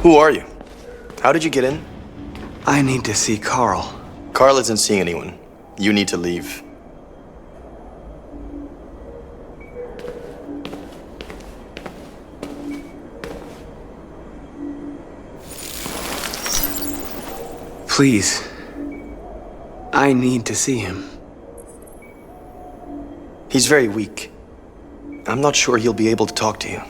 Who are you? How did you get in? I need to see Carl. Carl isn't seeing anyone. You need to leave. Please. I need to see him. He's very weak. I'm not sure he'll be able to talk to you.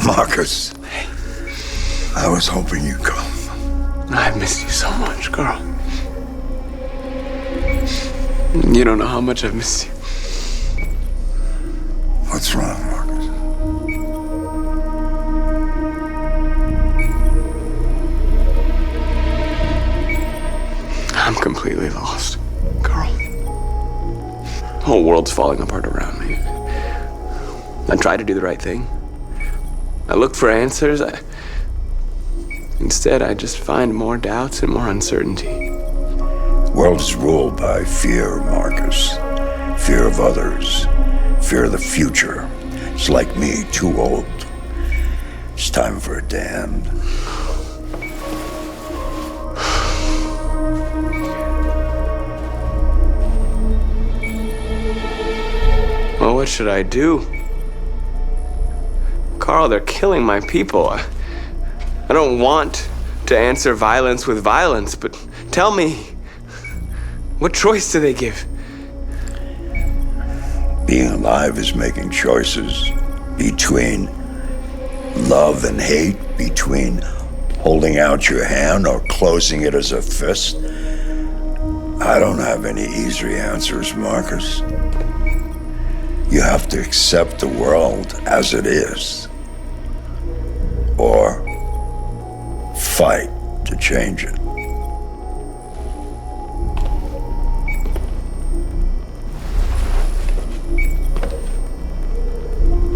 Marcus, I was hoping you'd come. I've missed you so much, Carl. You don't know how much I've missed you. What's wrong, Marcus? I'm completely lost, Carl. The whole world's falling apart around me. I tried to do the right thing. I looked for answers. Instead, I just find more doubts and more uncertainty. The world is ruled by fear, Marcus. Fear of others. Fear of the future. It's like me, too old. It's time for it to end. Well, what should I do? Carl, they're killing my people. I don't want to answer violence with violence, but tell me, what choice do they give? Being alive is making choices between love and hate, between holding out your hand or closing it as a fist. I don't have any easy answers, Marcus. You have to accept the world as it is, or fight to change it.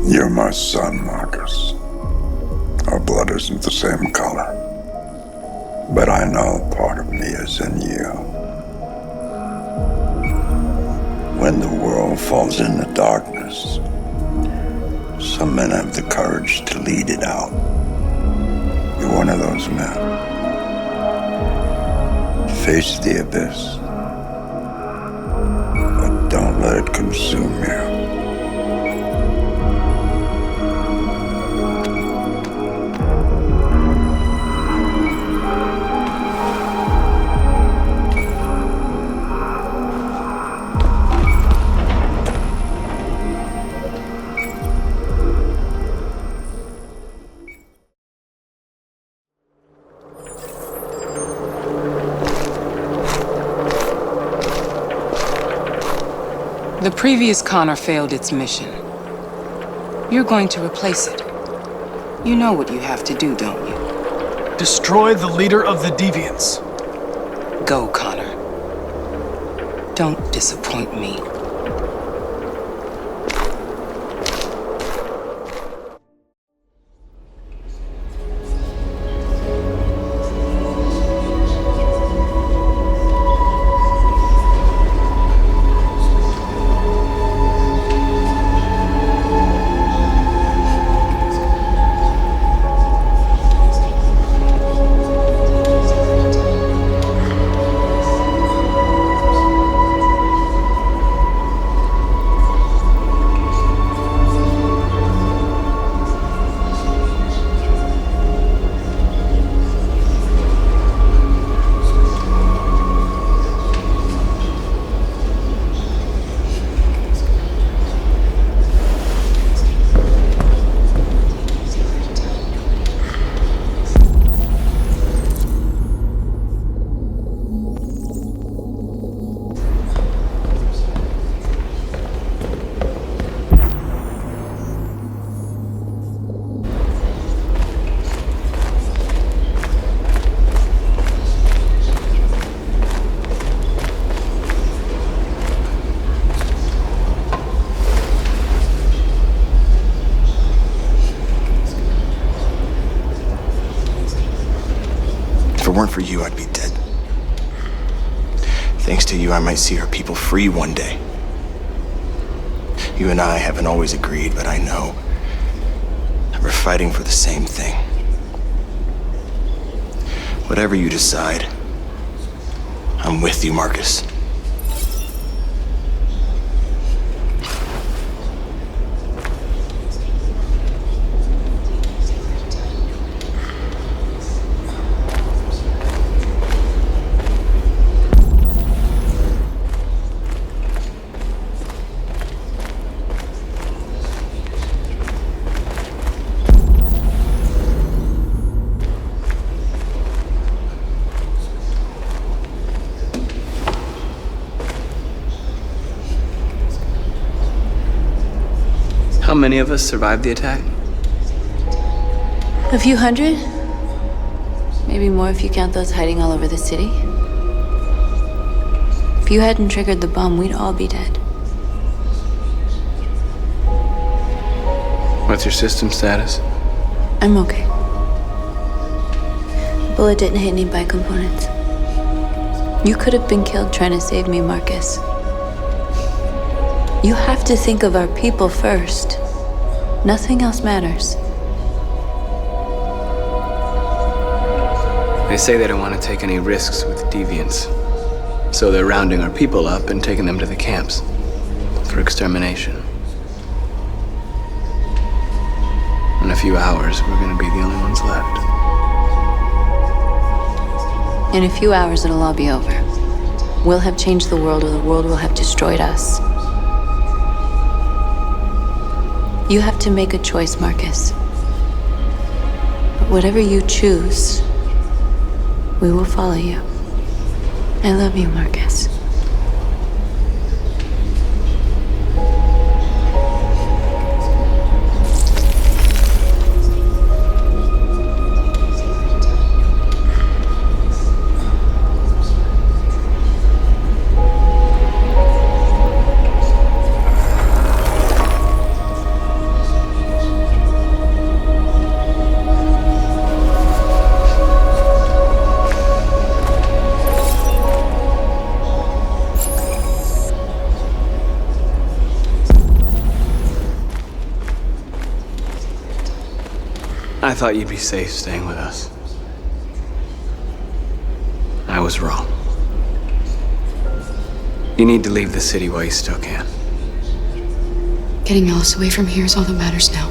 You're my son, Marcus. Our blood isn't the same color, but I know part of me is in you. When the world falls into darkness, some men have the courage to lead it out. You're one of those men. Face the abyss, but don't let it consume you. The previous Connor failed its mission. You're going to replace it. You know what you have to do, don't you? Destroy the leader of the Deviants. Go, Connor. Don't disappoint me. it weren't for you, I'd be dead. Thanks to you, I might see our people free one day. You and I haven't always agreed, but I know that we're fighting for the same thing. Whatever you decide, I'm with you, Marcus. How many of us survived the attack? A few hundred? Maybe more if you count those hiding all over the city. If you hadn't triggered the bomb, we'd all be dead. What's your system status? I'm okay. The bullet didn't hit any bicomponents. You could have been killed trying to save me, Marcus. You have to think of our people first. Nothing else matters. They say they don't want to take any risks with deviants. So they're rounding our people up and taking them to the camps for extermination. In a few hours, we're gonna be the only ones left. In a few hours, it'll all be over. We'll have changed the world, or the world will have destroyed us. You have to make a choice, Marcus. But whatever you choose, we will follow you. I love you, Marcus. I thought you'd be safe staying with us. I was wrong. You need to leave the city while you still can. Getting Alice away from here is all that matters now.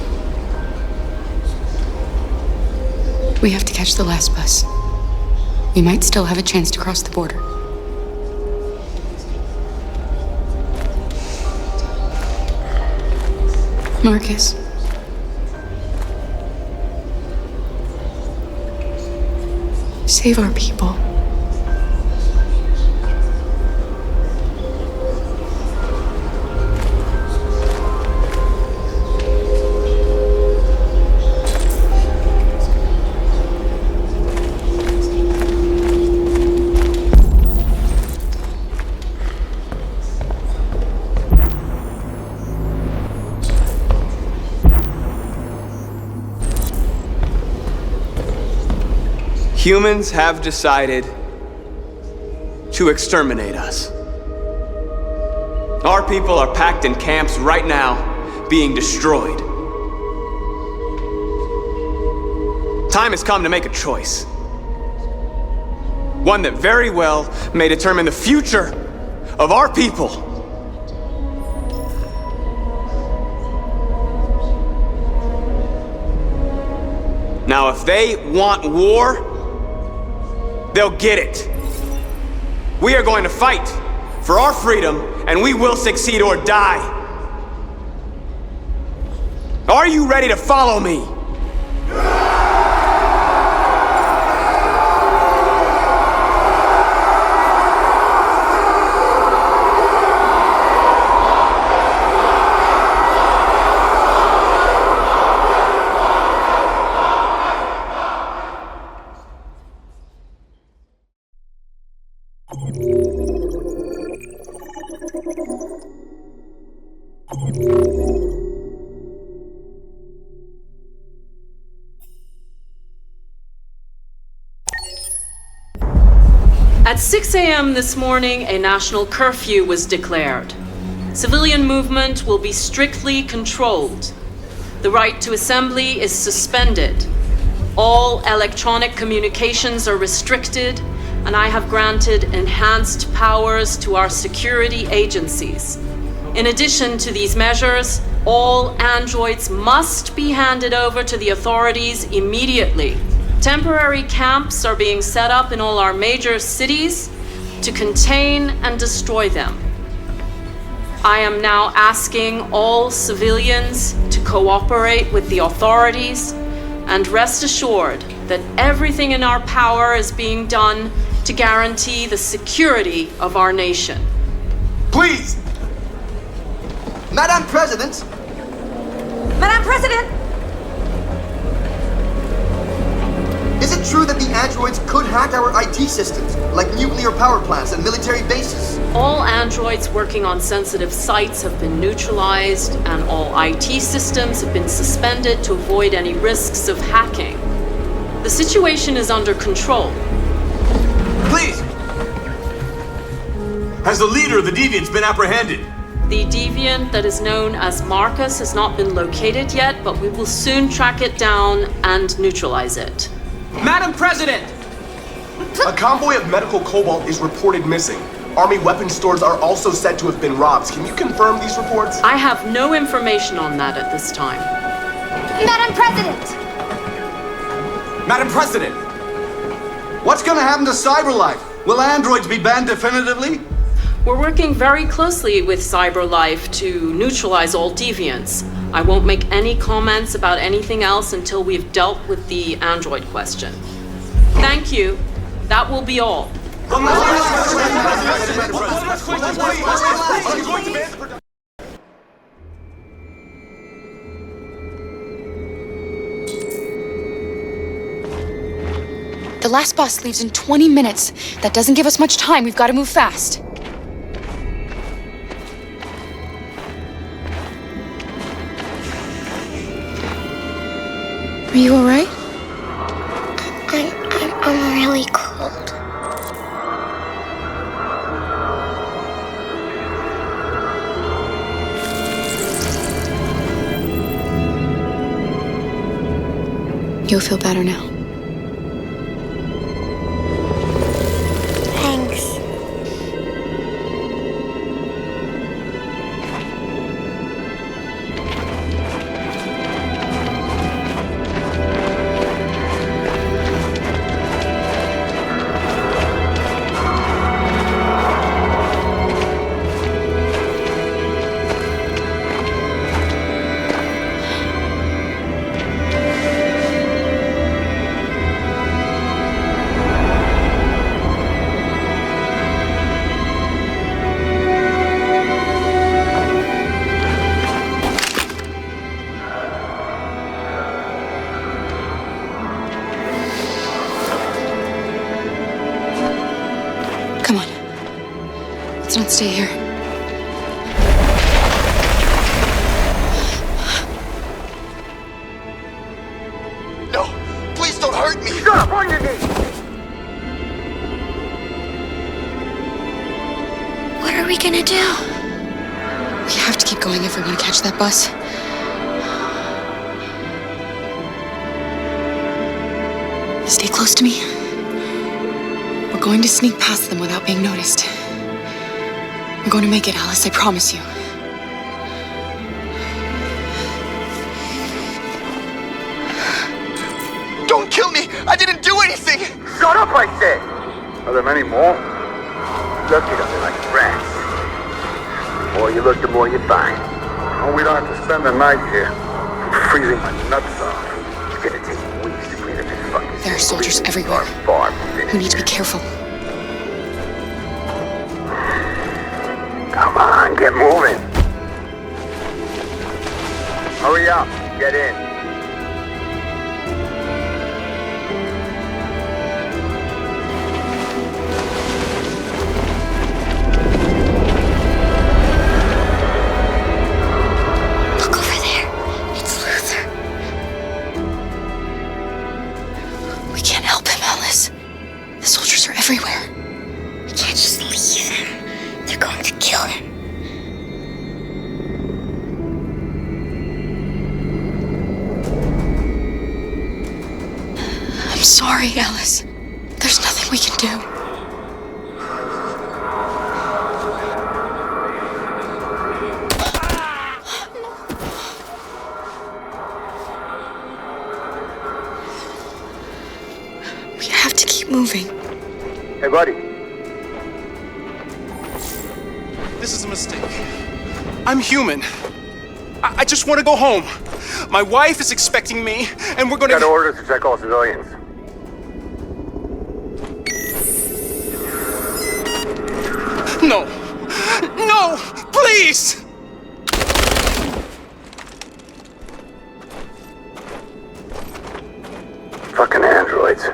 We have to catch the last bus. We might still have a chance to cross the border. Marcus. Save our people. Humans have decided to exterminate us. Our people are packed in camps right now, being destroyed. Time has come to make a choice. One that very well may determine the future of our people. Now, if they want war, they'll get it. We are going to fight for our freedom, and we will succeed or die. Are you ready to follow me? At 6 a.m. this morning, a national curfew was declared. Civilian movement will be strictly controlled. The right to assembly is suspended. All electronic communications are restricted, and I have granted enhanced powers to our security agencies. In addition to these measures, all androids must be handed over to the authorities immediately. Temporary camps are being set up in all our major cities to contain and destroy them. I am now asking all civilians to cooperate with the authorities and rest assured that everything in our power is being done to guarantee the security of our nation. Please! Madam President! Madam President! Is it true that the androids could hack our IT systems, like nuclear power plants and military bases? All androids working on sensitive sites have been neutralized, and all IT systems have been suspended to avoid any risks of hacking. The situation is under control. Please! Has the leader of the Deviants been apprehended? The deviant that is known as Marcus has not been located yet, but we will soon track it down and neutralize it. Madam President! A convoy of medical cobalt is reported missing. Army weapon stores are also said to have been robbed. Can you confirm these reports? I have no information on that at this time. Madam President! Madam President! What's gonna happen to CyberLife? Will androids be banned definitively? We're working very closely with CyberLife to neutralize all deviants. I won't make any comments about anything else until we've dealt with the android question. Thank you. That will be all. The last bus leaves in 20 minutes. That doesn't give us much time. We've got to move fast. Are you all right? I'm really cold. You'll feel better now. Thanks. Come on. Let's not stay here. No! Please don't hurt me! Shut up on your knees! What are we gonna do? We have to keep going if we want to catch that bus. Stay close to me. We're going to sneak past them without being noticed. We're going to make it, Alice, I promise you. Don't kill me! I didn't do anything! Shut up, I said! Are there many more? Look at them, they're like rats. The more you look, the more you find. Oh, we don't have to spend the night here. I'm freezing my nuts off. It's gonna take weeks to clean up this fucking... There are soldiers everywhere. We need to be careful. Come on, get moving. Hurry up, get in. Look over there. It's Luther. We can't help him, Alice. The soldiers are everywhere. can't just leave him. They're going to kill him. I'm sorry, Alice. There's nothing we can do. We have to keep moving. Hey, buddy. This is a mistake. I'm human. I just want to go home. My wife is expecting me, and we're going to... Got orders to check all civilians. No! No! Please! Fucking androids.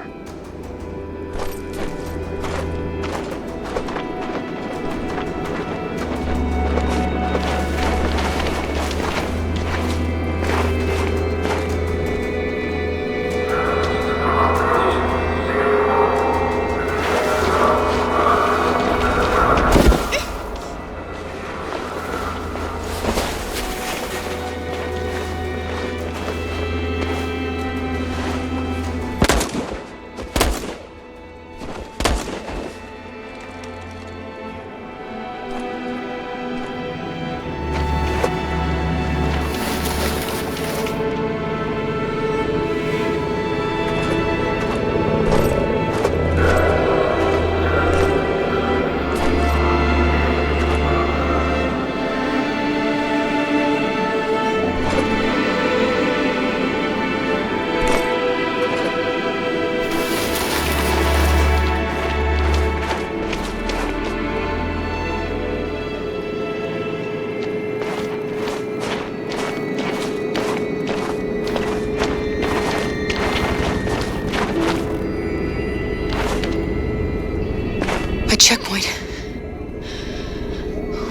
A checkpoint.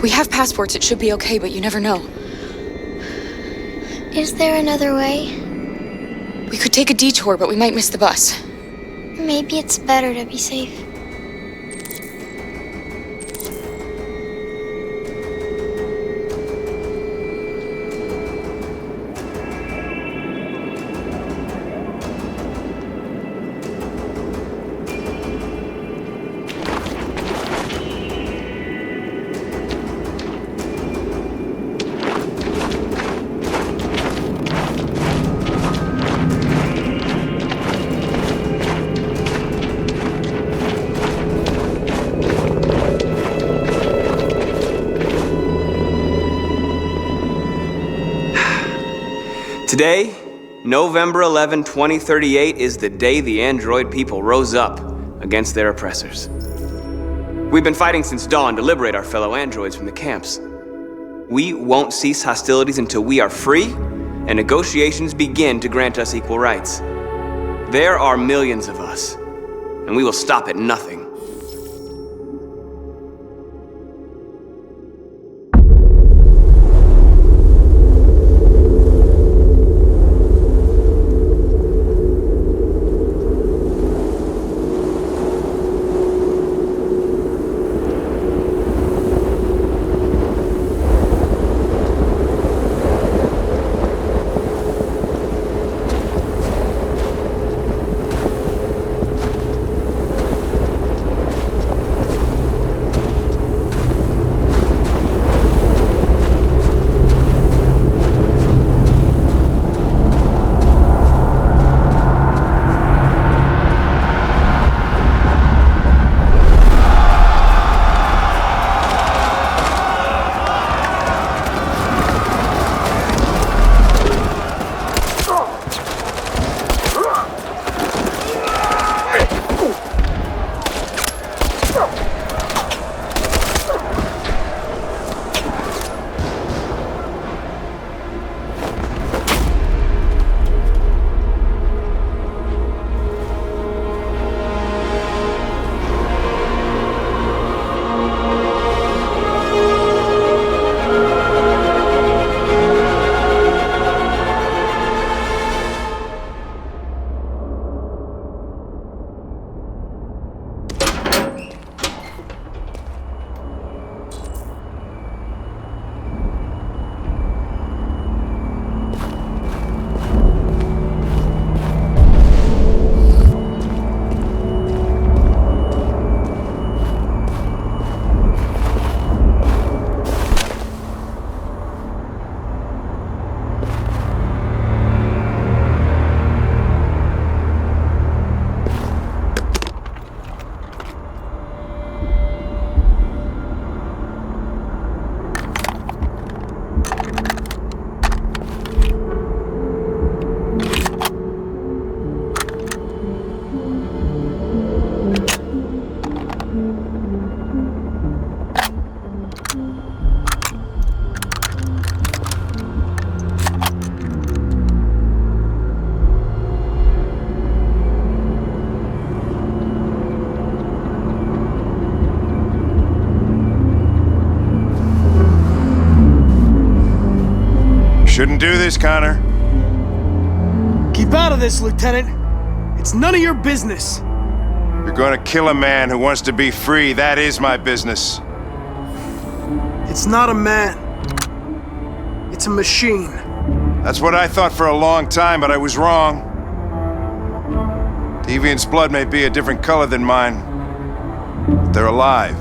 We have passports, it should be okay, but you never know. Is there another way? We could take a detour, but we might miss the bus. Maybe it's better to be safe. Today, November 11, 2038, is the day the android people rose up against their oppressors. We've been fighting since dawn to liberate our fellow androids from the camps. We won't cease hostilities until we are free and negotiations begin to grant us equal rights. There are millions of us, and we will stop at nothing. Shouldn't do this, Connor. Keep out of this, Lieutenant. It's none of your business. You're gonna kill a man who wants to be free. That is my business. It's not a man. It's a machine. That's what I thought for a long time, but I was wrong. Deviant's blood may be a different color than mine, but they're alive.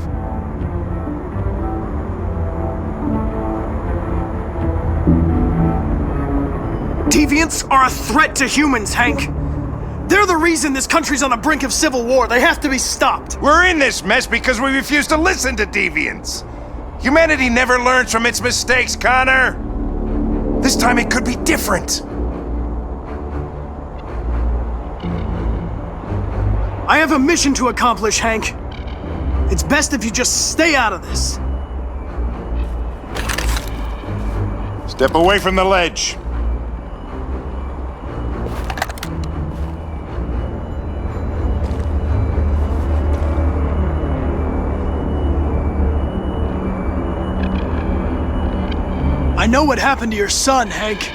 Deviants are a threat to humans, Hank. They're the reason this country's on the brink of civil war. They have to be stopped. We're in this mess because we refuse to listen to deviants. Humanity never learns from its mistakes, Connor. This time it could be different. I have a mission to accomplish, Hank. It's best if you just stay out of this. Step away from the ledge. I know what happened to your son, Hank.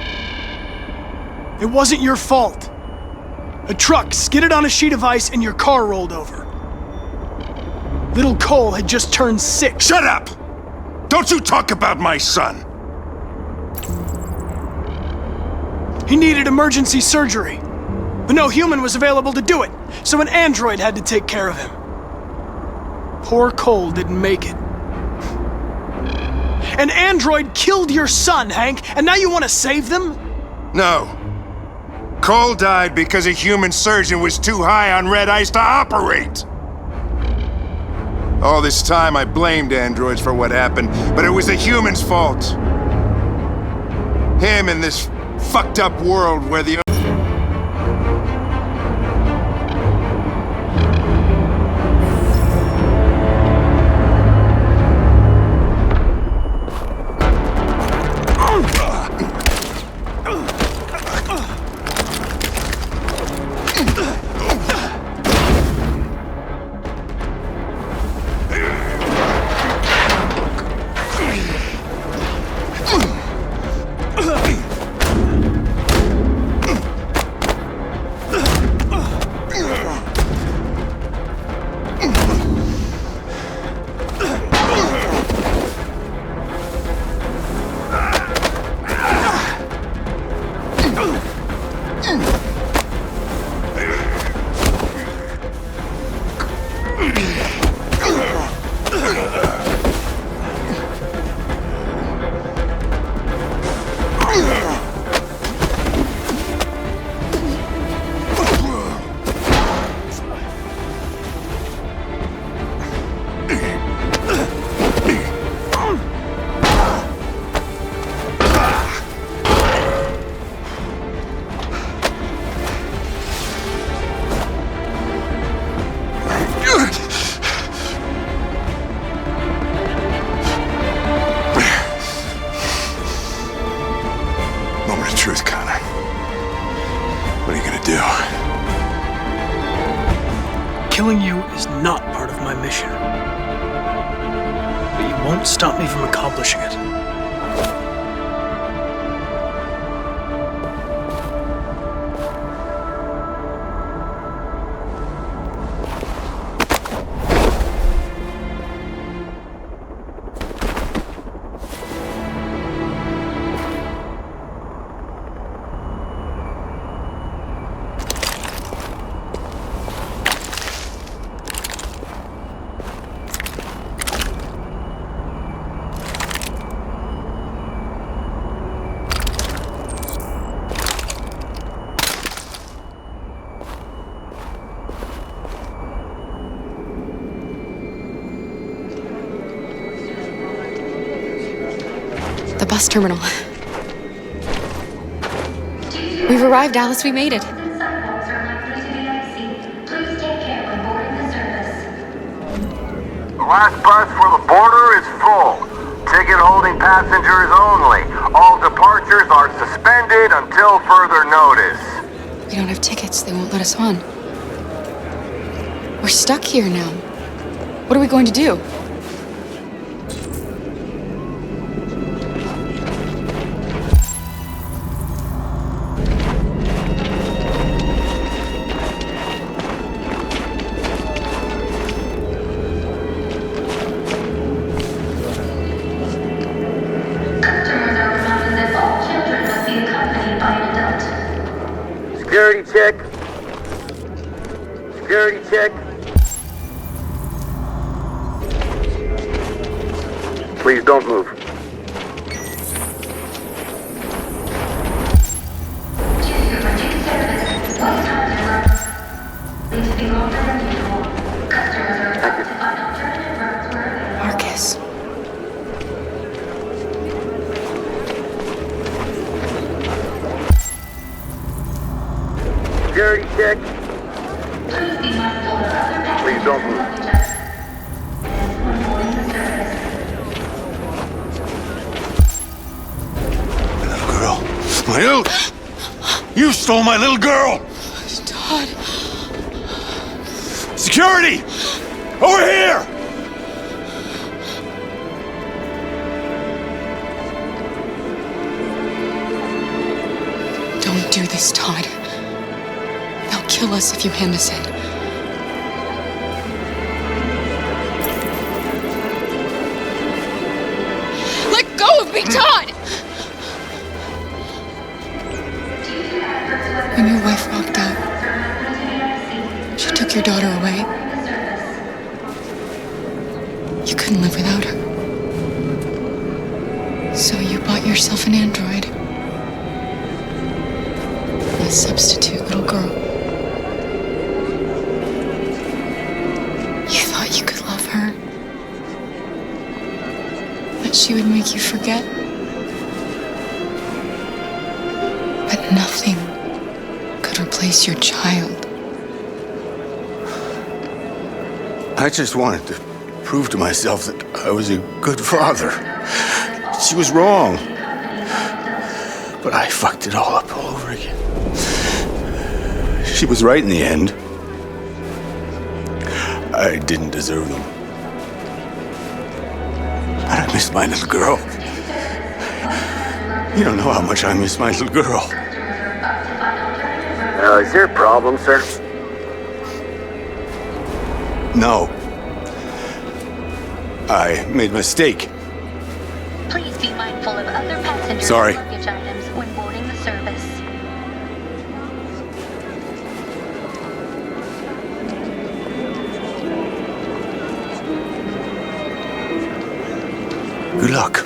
It wasn't your fault. A truck skidded on a sheet of ice and your car rolled over. Little Cole had just turned 6. Shut up! Don't you talk about my son! He needed emergency surgery, but no human was available to do it, so an android had to take care of him. Poor Cole didn't make it. An android killed your son, Hank, and now you want to save them? No. Cole died because a human surgeon was too high on red ice to operate. All this time I blamed androids for what happened, but it was the humans' fault. Him in this fucked up world where the moment of truth, Connor. What are you gonna do? Killing you is not part of my mission. But you won't stop me from accomplishing it. The bus terminal. We've arrived, Alice. We made it. The last bus for the border is full. Ticket holding passengers only. All departures are suspended until further notice. We don't have tickets. They won't let us on. We're stuck here now. What are we going to do? Please don't move. Marcus. Security check. Please don't move. Girl. My little... You stole my little girl! Todd. Security! Over here! Don't do this, Todd. They'll kill us if you hand us in. Let go of me, Todd! When your wife walked out, she took your daughter away. You couldn't live without her. So you bought yourself an android. A substitute little girl. You thought you could love her. That she would make you forget. But nothing could replace your child. I just wanted to prove to myself that I was a good father. She was wrong. But I fucked it all up all over again. She was right in the end. I didn't deserve them. But I miss my little girl. You don't know how much I miss my little girl. Is there a problem, sir? No. I made a mistake. Please be mindful of other passengers' Sorry. luggage items when boarding the service. Good luck.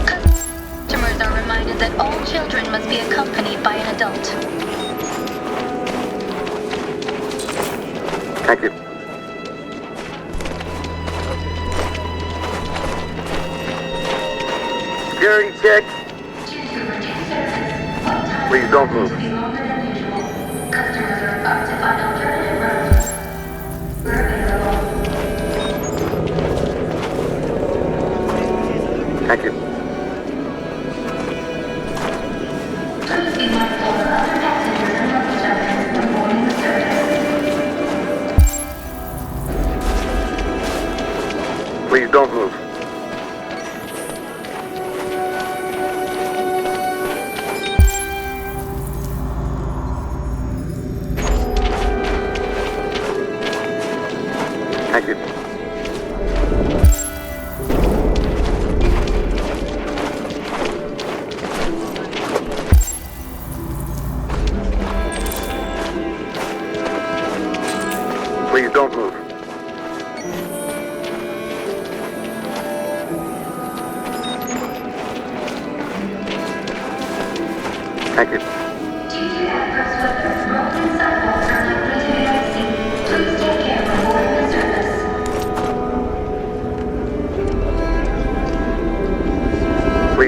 Customers are reminded that all children must be accompanied by an adult. Thank you. Security check. Please don't move. Thank you. Please don't move. Thank you. Please don't move. Thank you.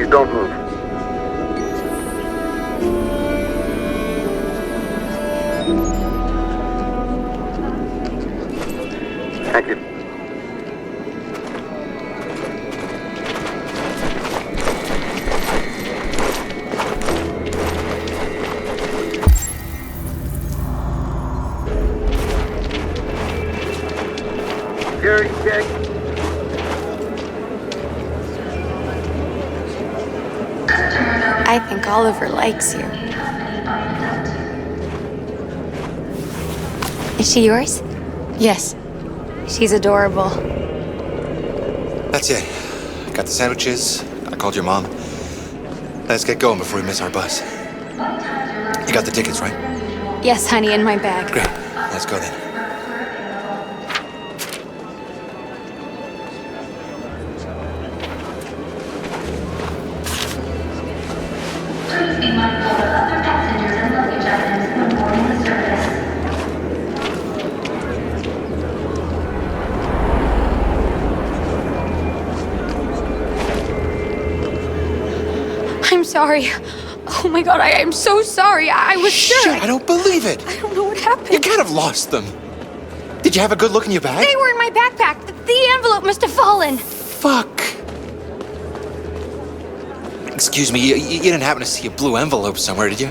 don't move. Thank you. Security check. I think Oliver likes you. Is she yours? Yes. She's adorable. That's it. Got the sandwiches. I called your mom. Let's get going before we miss our bus. You got the tickets, right? Yes, honey, in my bag. Great. Let's go then. I'm sorry. Oh my god, I'm so sorry. I was sure. Shit, I don't believe it. I don't know what happened. You can't have lost them. Did you have a good look in your bag? They were in my backpack. The envelope must have fallen. Fuck. Excuse me, you didn't happen to see a blue envelope somewhere, did you?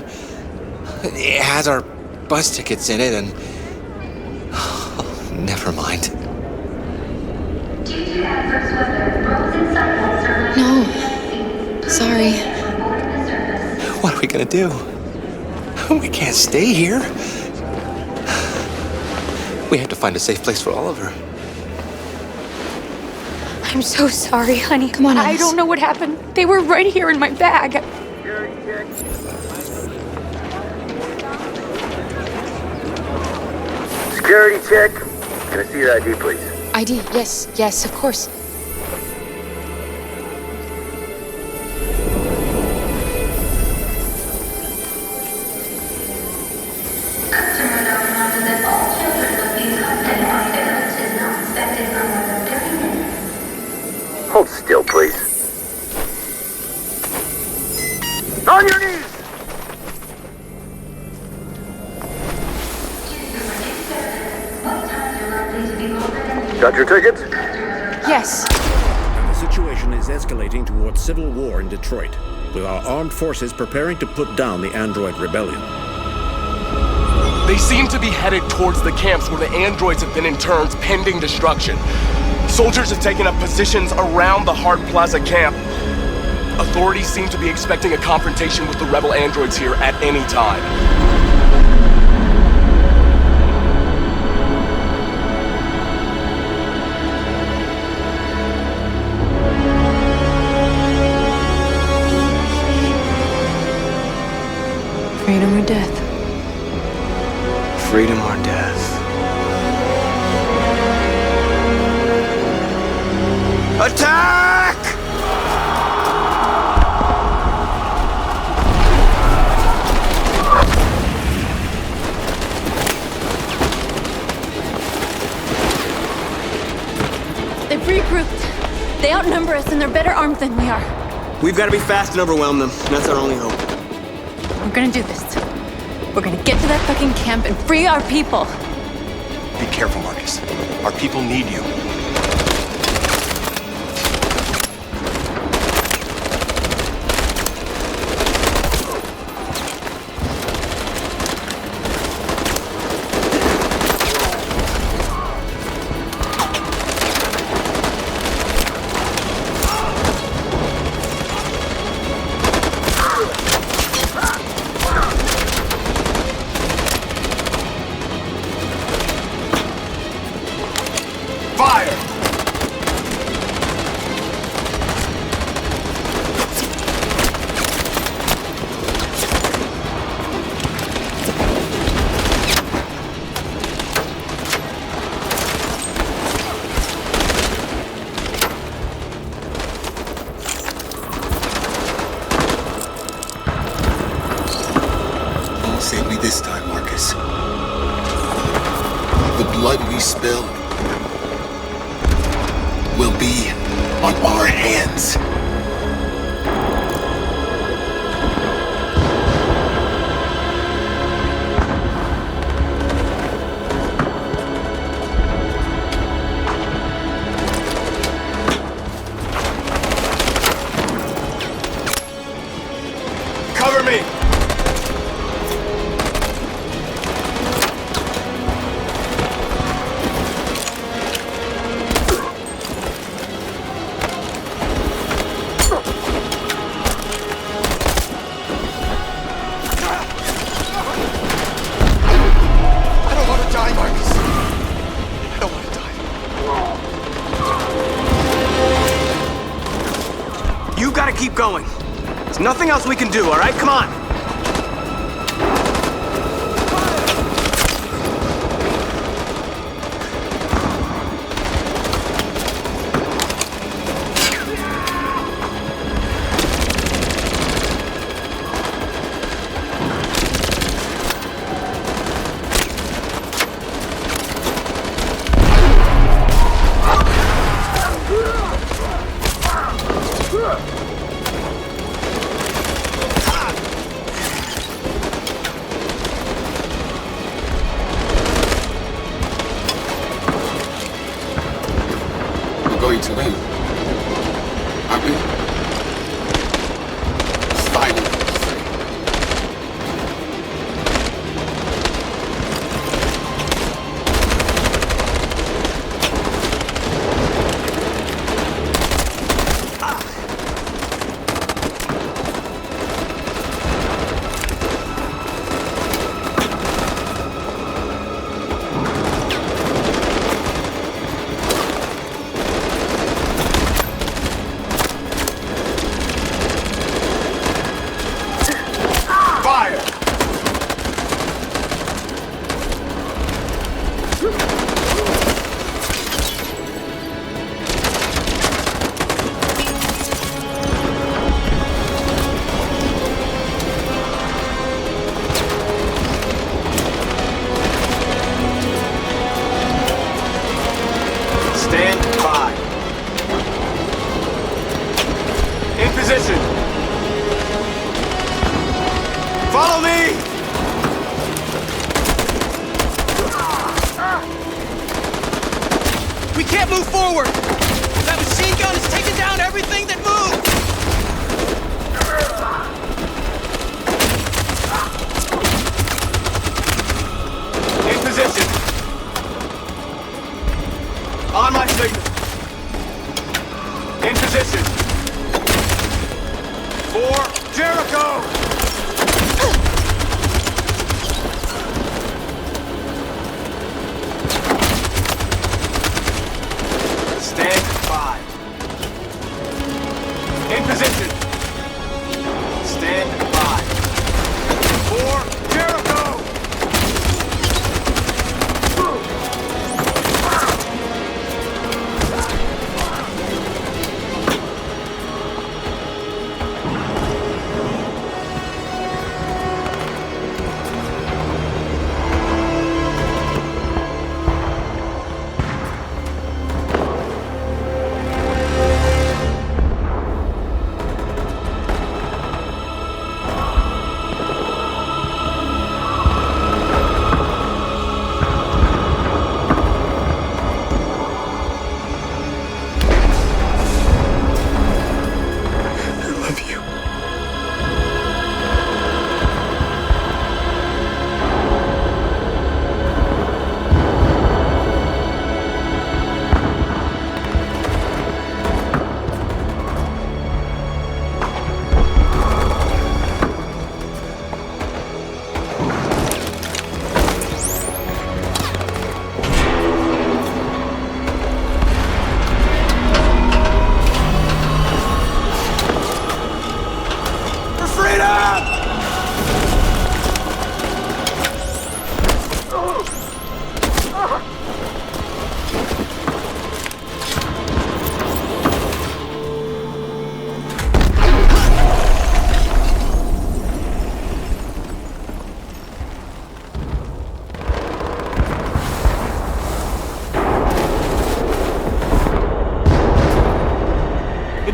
It has our bus tickets in it and... Oh, never mind. No. Sorry. What are we gonna do? We can't stay here. We have to find a safe place for Oliver. I'm so sorry, honey. Come on, I Alice. don't know what happened. They were right here in my bag. Security check. Can I see your ID, please? ID, yes, of course. Hold still, please. On your knees! Got your tickets? Yes. The situation is escalating towards civil war in Detroit, with our armed forces preparing to put down the android rebellion. They seem to be headed towards the camps where the androids have been interned pending destruction. Soldiers have taken up positions around the Hart Plaza camp. Authorities seem to be expecting a confrontation with the rebel androids here at any time. Freedom or death? Freedom or death? Attack! They've regrouped. They outnumber us and they're better armed than we are. We've got to be fast and overwhelm them. That's our only hope. We're gonna do this. We're gonna get to that fucking camp and free our people. Be careful, Marcus. Our people need you. Save me this time, Marcus. The blood we spill will be on our hands. Cover me! I don't want to die, Marcus. I don't want to die. You've got to keep going. There's nothing else we can do, all right? Come on. Going to win. Aren't we? Finally. Stand by. In position. Follow me! We can't move forward! That machine gun is taking down everything that moves! In position. On my signal. In position. For Jericho! Stand by. In position. Stand by. For Jericho!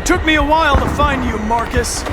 Took me a while to find you, Marcus.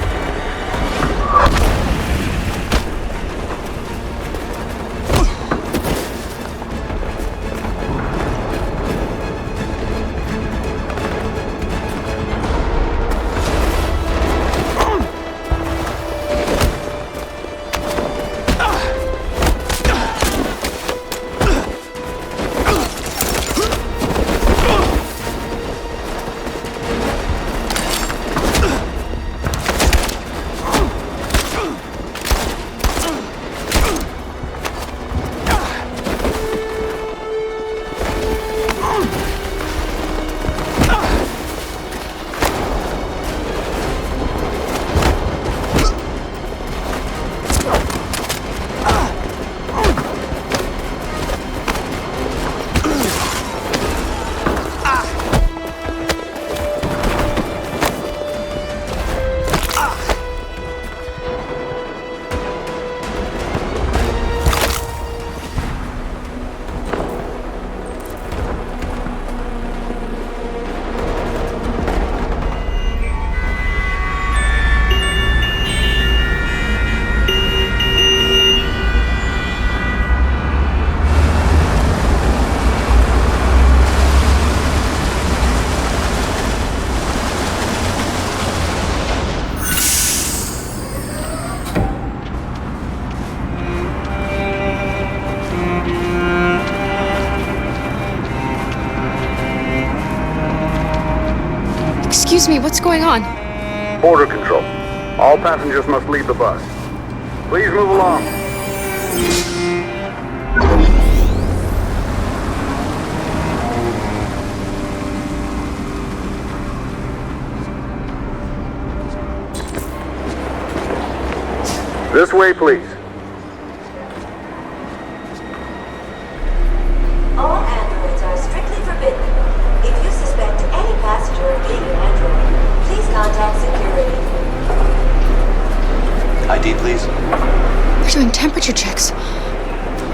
Excuse me, what's going on? Border control. All passengers must leave the bus. Please move along. This way, please. All androids are strictly forbidden. If you suspect any passenger of being an android, please contact security. ID, please. They're doing temperature checks.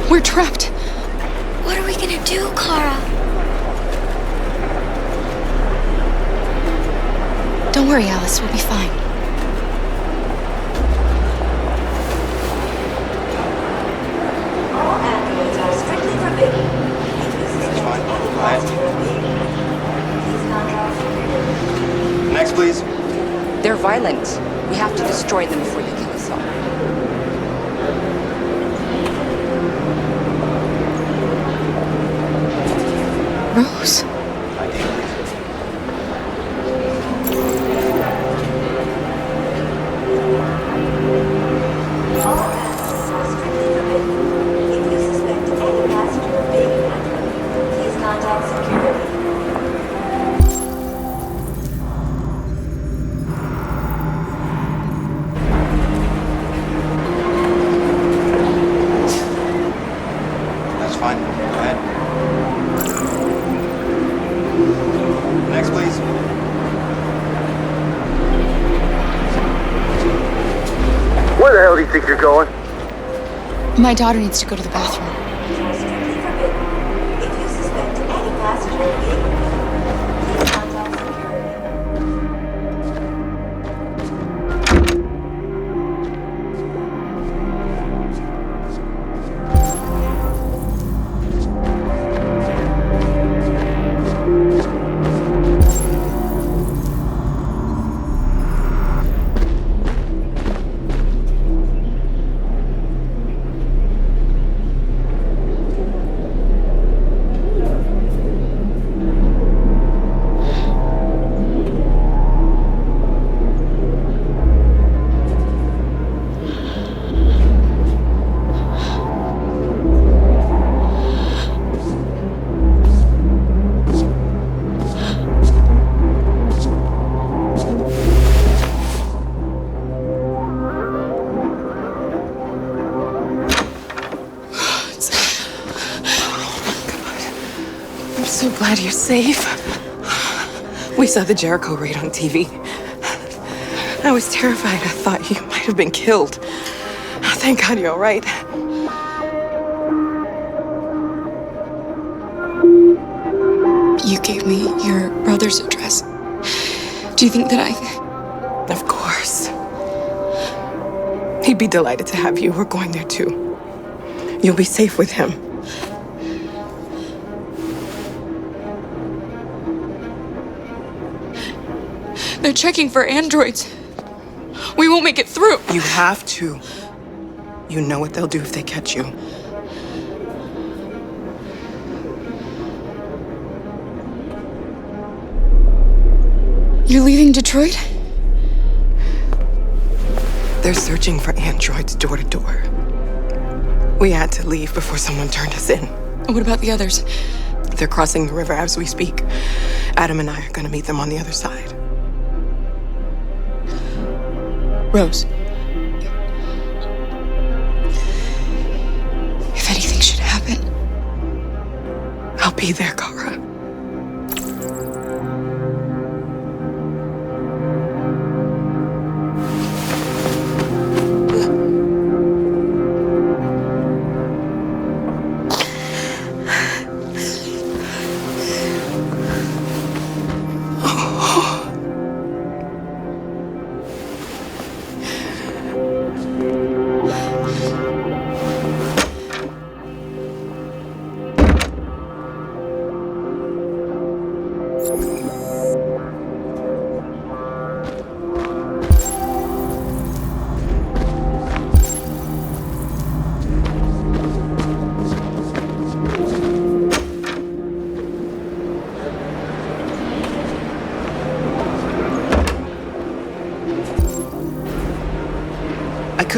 We're trapped. What are we gonna do, Kara? Don't worry, Alice. We'll be fine. All androids are strictly forbidden. If you suspect any passenger of being an android, please contact security. Next, please. They're violent. We have to destroy them before they kill us all. Rose? That's fine. Go ahead. Next, please. Where the hell do you think you're going? My daughter needs to go to the bathroom. If you suspect any passenger of being an android, please contact security. I'm so glad you're safe. We saw the Jericho raid on TV. I was terrified. I thought you might have been killed. Thank God you're all right. You gave me your brother's address. Do you think that Of course. He'd be delighted to have you. We're going there too. You'll be safe with him. They're checking for androids. We won't make it through. You have to. You know what they'll do if they catch you. You're leaving Detroit? They're searching for androids door to door. We had to leave before someone turned us in. What about the others? They're crossing the river as we speak. Adam and I are gonna meet them on the other side. Rose. If anything should happen, I'll be there, Kara.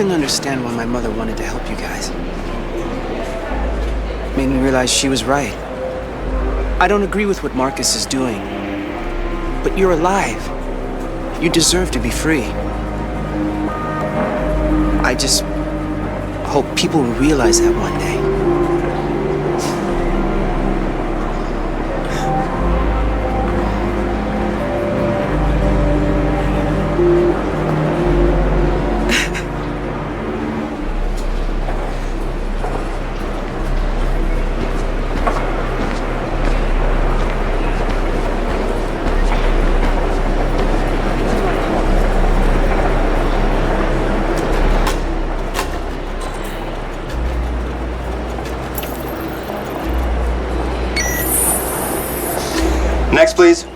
couldn't understand why my mother wanted to help you guys. Made me realize she was right. I don't agree with what Marcus is doing. But you're alive. You deserve to be free. I just hope people will realize that one day. Next, please.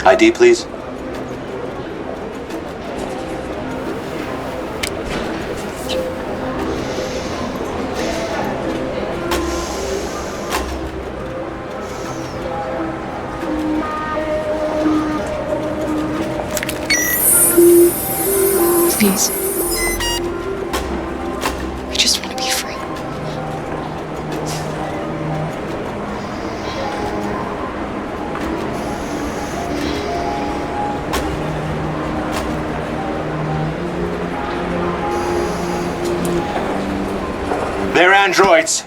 ID, please. Please. I just want to be free. They're androids.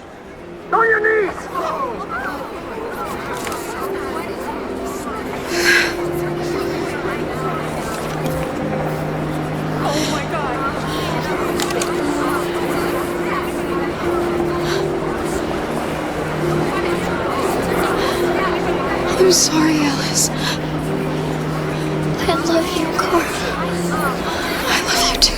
On your knees! I'm sorry, Alice. I love you, Carl. I love you too.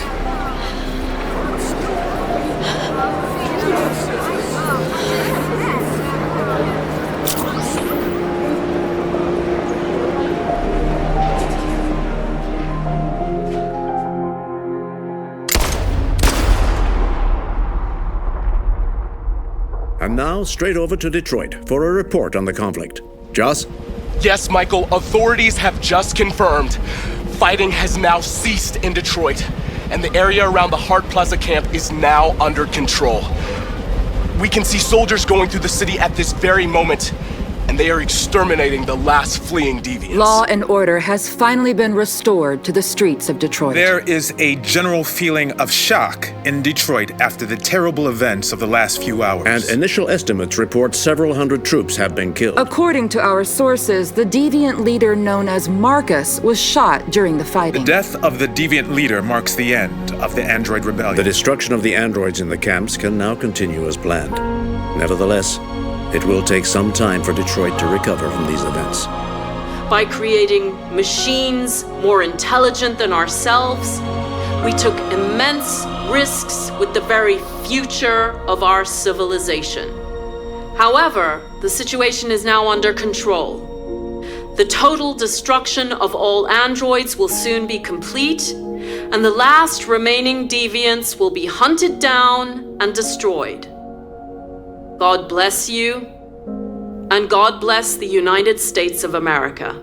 And now, straight over to Detroit for a report on the conflict. Joss? Yes, Michael, authorities have just confirmed fighting has now ceased in Detroit, and the area around the Hart Plaza camp is now under control. We can see soldiers going through the city at this very moment, and they are exterminating the last fleeing deviants. Law and order has finally been restored to the streets of Detroit. There is a general feeling of shock in Detroit after the terrible events of the last few hours. And initial estimates report several hundred troops have been killed. According to our sources, the deviant leader known as Marcus was shot during the fighting. The death of the deviant leader marks the end of the Android Rebellion. The destruction of the androids in the camps can now continue as planned. Nevertheless, it will take some time for Detroit to recover from these events. By creating machines more intelligent than ourselves, we took immense risks with the very future of our civilization. However, the situation is now under control. The total destruction of all androids will soon be complete, and the last remaining deviants will be hunted down and destroyed. God bless you, and God bless the United States of America.